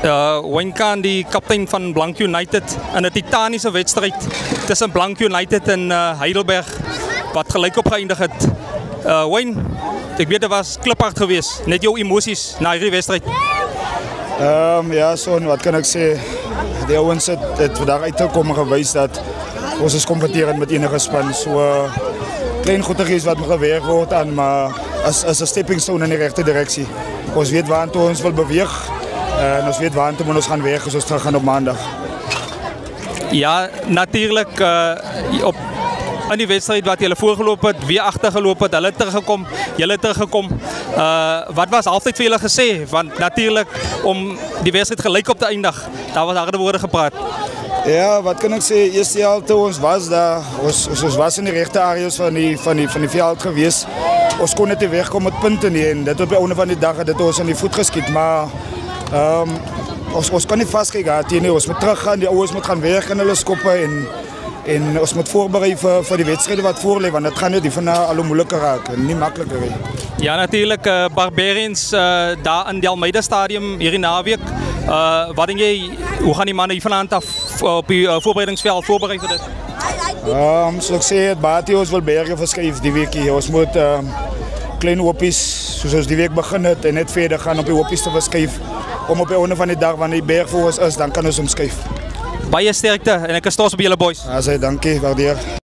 Wayne Khan, die kaptein van Blank United, in 'n titaniese wedstryd tussen Blank United en Heidelberg, wat gelyk op geëindig het. Wayne, ek weet dit was kliphard geweest, net jou emosies na hierdie wedstryd. Ja, so wat kan ek sê? Die ouens het vandag uitgekom en gewys dat ons is kompeterend met enige span. So klein goedjies wat gewerk word aan, maar as 'n stepping stone in die regte direksie. Ons weet waartoe ons wil beweeg en ons weet waartoe ons gaan werk as ons terug gaan op maandag. Ja, natuurlijk op in die wedstrijd wat julle voorgeloop het, weer agtergeloop het, hulle teruggekom, julle teruggekom. Wat was halftyd vir julle gesê? Want natuurlijk om die wedstrijd gelyk op te eindig, daar was harde woorde gepraat. Ja, wat kan ek sê? Eerste helfte ons was daar, ons was in die regte areas van die veld gewees. Ons kon net nie wegkom met punte nie en dit op die einde van die dag het dit ons aan die voet geskiet, maar ons kan nie vaskyk gehad nie. Ons moet teruggaan, die ouens moet gaan werk in hulle skoppe en ons moet voorberei vir die wedstryde wat voorlê, want dit gaan net van al hoe moeiliker raak en nie makliker nie. Ja, natuurlijk Barbarians daar in die Almeida Stadium hierdie naweek. Wat denk jy, hoe gaan die mannen hier vanaand af op die voorbereidingsveld voorberei vir dit? Soos ek sê, het Bati ons wil berge verskuif die weekie. Ons moet klein hoopies, soos ons die week begin het en net verder gaan op die hoopies te verskuif, om op die einde van die dag, wanneer die berg voor ons is, dan kan ons omskuif. Baie sterkte en ek is trots op julle boys. Ja, dankie, waardeer.